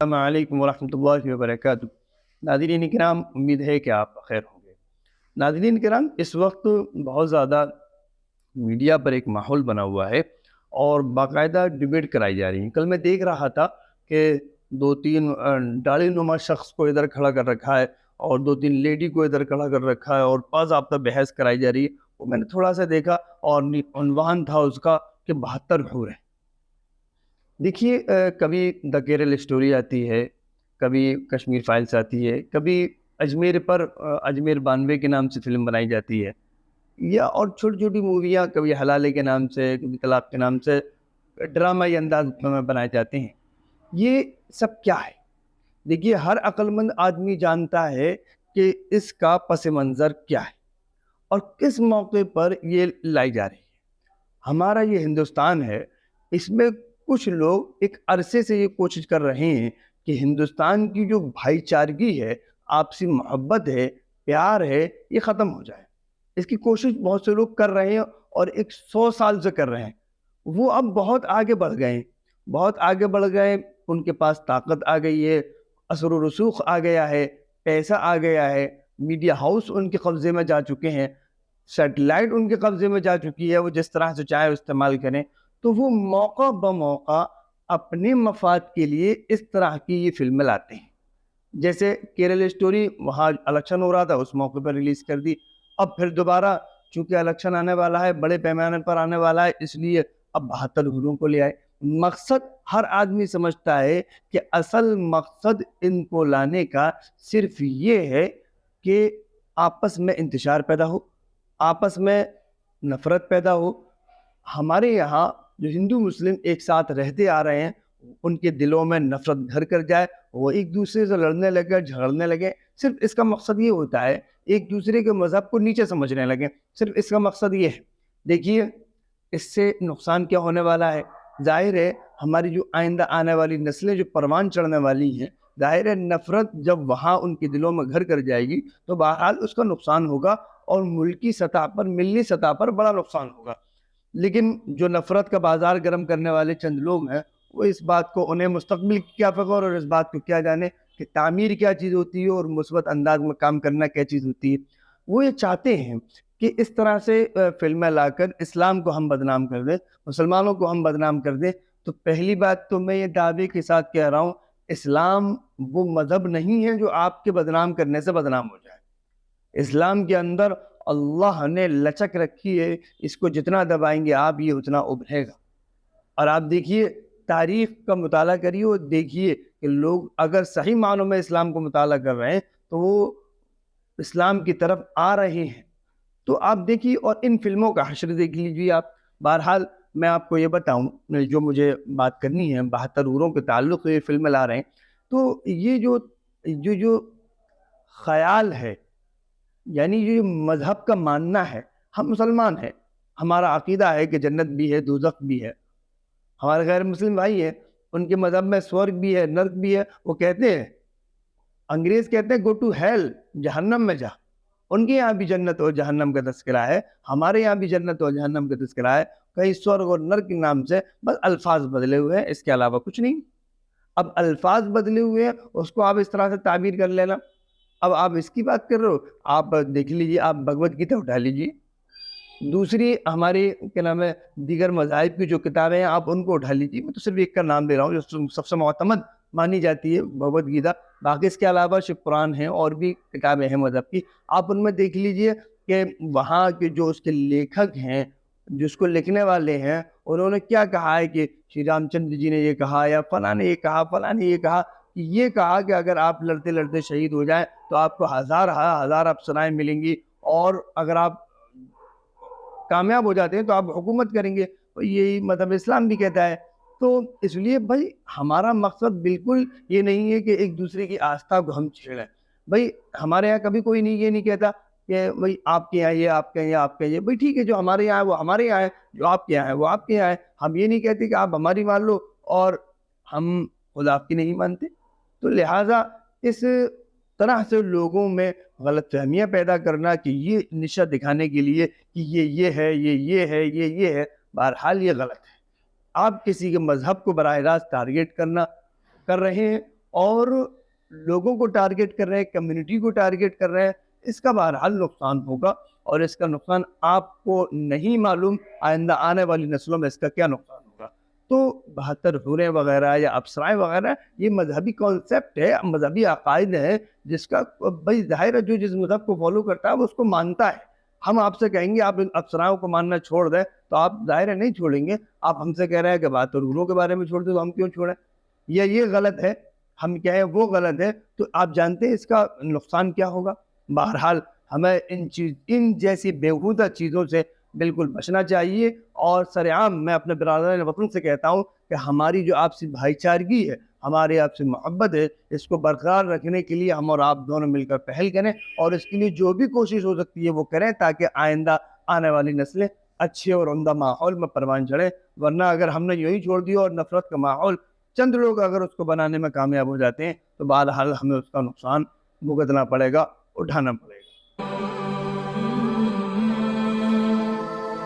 السلام علیکم ورحمۃ اللہ وبرکاتہ۔ ناظرین کرام، امید ہے کہ آپ بخیر ہوں گے۔ ناظرین کرام، اس وقت بہت زیادہ میڈیا پر ایک ماحول بنا ہوا ہے اور باقاعدہ ڈبیٹ کرائی جا رہی ہے۔ کل میں دیکھ رہا تھا کہ دو تین داڑھی نما شخص کو ادھر کھڑا کر رکھا ہے اور دو تین لیڈی کو ادھر کھڑا کر رکھا ہے اور باضابطہ بحث کرائی جا رہی ہے۔ وہ میں نے تھوڑا سا دیکھا اور عنوان تھا اس کا کہ 72 حور ہیں۔ دیکھیے، کبھی دا کیرل اسٹوری آتی ہے، کبھی کشمیر فائلز آتی ہے، کبھی اجمیر پر اجمیر 92 کے نام سے فلم بنائی جاتی ہے، یا اور چھوٹی چھوٹی موویاں کبھی حلالے کے نام سے، کبھی طلاق کے نام سے ڈرامائی انداز میں بنائے جاتے ہیں۔ یہ سب کیا ہے؟ دیکھیے، ہر عقل مند آدمی جانتا ہے کہ اس کا پس منظر کیا ہے اور کس موقع پر یہ لائی جا رہی ہے۔ ہمارا یہ ہندوستان ہے، اس میں کچھ لوگ ایک عرصے سے یہ کوشش کر رہے ہیں کہ ہندوستان کی جو بھائی چارگی ہے، آپسی محبت ہے، پیار ہے، یہ ختم ہو جائے۔ اس کی کوشش بہت سے لوگ کر رہے ہیں اور 100 سال سے کر رہے ہیں۔ وہ اب بہت آگے بڑھ گئے ہیں، بہت آگے بڑھ گئے، ان کے پاس طاقت آ گئی ہے، اثر و رسوخ آ گیا ہے، پیسہ آ گیا ہے، میڈیا ہاؤس ان کے قبضے میں جا چکے ہیں، سیٹلائٹ ان کے قبضے میں جا چکی ہے، وہ جس طرح سے چاہے استعمال کریں۔ تو وہ موقع بموقع اپنے مفاد کے لیے اس طرح کی یہ فلمیں لاتے ہیں۔ جیسے کیرل اسٹوری، وہاں الیکشن ہو رہا تھا، اس موقع پر ریلیز کر دی۔ اب پھر دوبارہ چونکہ الیکشن آنے والا ہے، بڑے پیمانے پر آنے والا ہے، اس لیے اب 72 حوروں کو لے آئے۔ مقصد ہر آدمی سمجھتا ہے کہ اصل مقصد ان کو لانے کا صرف یہ ہے کہ آپس میں انتشار پیدا ہو، آپس میں نفرت پیدا ہو۔ ہمارے یہاں جو ہندو مسلم ایک ساتھ رہتے آ رہے ہیں، ان کے دلوں میں نفرت گھر کر جائے، وہ ایک دوسرے سے لڑنے لگے، جھگڑنے لگے۔ صرف اس کا مقصد یہ ہوتا ہے، ایک دوسرے کے مذہب کو نیچے سمجھنے لگے، صرف اس کا مقصد یہ ہے۔ دیکھیے، اس سے نقصان کیا ہونے والا ہے؟ ظاہر ہے ہماری جو آئندہ آنے والی نسلیں جو پروان چڑھنے والی ہیں، ظاہر ہے نفرت جب وہاں ان کے دلوں میں گھر کر جائے گی تو بہرحال اس کا نقصان ہوگا اور ملکی سطح پر، ملی سطح پر بڑا نقصان ہوگا۔ لیکن جو نفرت کا بازار گرم کرنے والے چند لوگ ہیں، وہ اس بات کو، انہیں مستقبل کی کیا فکر اور اس بات کو کیا جانے کہ تعمیر کیا چیز ہوتی ہے اور مثبت انداز میں کام کرنا کیا چیز ہوتی ہے۔ وہ یہ چاہتے ہیں کہ اس طرح سے فلمیں لا کر اسلام کو ہم بدنام کر دیں، مسلمانوں کو ہم بدنام کر دیں۔ تو پہلی بات تو میں یہ دعوے کے ساتھ کہہ رہا ہوں، اسلام وہ مذہب نہیں ہے جو آپ کے بدنام کرنے سے بدنام ہو جائے۔ اسلام کے اندر اللہ نے لچک رکھی ہے، اس کو جتنا دبائیں گے آپ، یہ اتنا ابھرے گا۔ اور آپ دیکھیے، تاریخ کا مطالعہ کریے اور دیکھیے کہ لوگ اگر صحیح معنوں میں اسلام کو مطالعہ کر رہے ہیں تو وہ اسلام کی طرف آ رہے ہیں۔ تو آپ دیکھیے، اور ان فلموں کا حشر دیکھ لیجیے آپ۔ بہرحال میں آپ کو یہ بتاؤں، جو مجھے بات کرنی ہے 72 حوروں کے تعلق یہ فلمیں لا رہے ہیں، تو یہ جو خیال ہے، یعنی یہ مذہب کا ماننا ہے، ہم مسلمان ہیں، ہمارا عقیدہ ہے کہ جنت بھی ہے، دوزخ بھی ہے۔ ہمارے غیر مسلم بھائی ہیں، ان کے مذہب میں سورگ بھی ہے، نرک بھی ہے۔ وہ کہتے ہیں، انگریز کہتے ہیں گو ٹو ہیل، جہنم میں جا۔ ان کے یہاں بھی جنت اور جہنم کا تذکرہ ہے، ہمارے یہاں بھی جنت اور جہنم کا تذکرہ ہے۔ کہیں سورگ اور نرک کے نام سے بس الفاظ بدلے ہوئے ہیں، اس کے علاوہ کچھ نہیں۔ اب الفاظ بدلے ہوئے ہیں، اس کو آپ اس طرح سے تعبیر کر لینا۔ اب آپ اس کی بات کر رہے ہو، آپ دیکھ لیجیے، آپ بھگوت گیتا اٹھا لیجیے، دوسری ہماری کیا نام ہے دیگر مذاہب کی جو کتابیں ہیں آپ ان کو اٹھا لیجیے۔ میں تو صرف ایک کا نام دے رہا ہوں جو سب سے معتمد مانی جاتی ہے، بھگوت گیتا۔ باقی اس کے علاوہ شیو قرآن ہیں اور بھی کتابیں ہیں مذہب کی، آپ ان میں دیکھ لیجیے کہ وہاں کے جو اس کے لیکھک ہیں، جو اس کو لکھنے والے ہیں، انہوں نے کیا کہا ہے کہ شری رام چندر جی نے یہ کہا، یا فلاں نے یہ کہا، فلاں نے یہ کہا کہ اگر آپ لڑتے لڑتے شہید ہو جائیں تو آپ کو ہزار افسرائیں ملیں گی، اور اگر آپ کامیاب ہو جاتے ہیں تو آپ حکومت کریں گے۔ یہی مذہب اسلام بھی کہتا ہے۔ تو اس لیے بھائی ہمارا مقصد بالکل یہ نہیں ہے کہ ایک دوسرے کی آستھا کو ہم چھیڑیں۔ بھائی ہمارے یہاں کبھی کوئی نہیں یہ نہیں کہتا کہ بھائی آپ کے یہاں یہ، آپ کے یہاں آپ کے یہ، بھائی ٹھیک ہے، جو ہمارے یہاں ہے وہ ہمارے یہاں ہے، جو آپ کے یہاں ہے وہ آپ کے یہاں ہے۔ ہم یہ نہیں کہتے کہ آپ ہماری مان لو اور ہم خود آپ کی نہیں مانتے۔ تو لہٰذا اس طرح سے لوگوں میں غلط فہمیاں پیدا کرنا کہ یہ نشہ دکھانے کے لیے کہ یہ ہے، یہ ہے، یہ ہے، بہرحال یہ غلط ہے۔ آپ کسی کے مذہب کو براہ راست ٹارگیٹ کر رہے ہیں اور لوگوں کو ٹارگٹ کر رہے ہیں, کمیونٹی کو ٹارگٹ کر رہے ہیں, اس کا بہرحال نقصان ہوگا, اور اس کا نقصان آپ کو نہیں معلوم آئندہ آنے والی نسلوں میں اس کا کیا نقصان ہوگا. تو 72 حوریں وغیرہ یا ابصرائیں وغیرہ یہ مذہبی کانسیپٹ ہے, مذہبی عقائد ہے, جس کا بھائی ظاہر ہے جو جس مذہب کو فالو کرتا ہے وہ اس کو مانتا ہے. ہم آپ سے کہیں گے آپ ان ابصرائوں کو ماننا چھوڑ دیں تو آپ ظاہر ہے نہیں چھوڑیں گے. آپ ہم سے کہہ رہے ہیں کہ 72 حوروں کے بارے میں چھوڑ دیں تو ہم کیوں چھوڑیں, یا یہ غلط ہے, ہم کہیں وہ غلط ہے, تو آپ جانتے ہیں اس کا نقصان کیا ہوگا. بہرحال ہمیں ان جیسی بیہودہ چیزوں سے بالکل بچنا چاہیے, اور سرعام میں اپنے برادران وطن سے کہتا ہوں کہ ہماری جو آپسی بھائی چارگی ہے, ہمارے آپ سے محبت ہے, اس کو برقرار رکھنے کے لیے ہم اور آپ دونوں مل کر پہل کریں, اور اس کے لیے جو بھی کوشش ہو سکتی ہے وہ کریں, تاکہ آئندہ آنے والی نسلیں اچھے اور عمدہ ماحول میں پروان چڑھیں. ورنہ اگر ہم نے یہی چھوڑ دیا اور نفرت کا ماحول چند لوگ اگر اس کو بنانے میں کامیاب ہو جاتے ہیں تو بہرحال ہمیں اس کا نقصان بھگتنا پڑے گا, اٹھانا پڑے گا.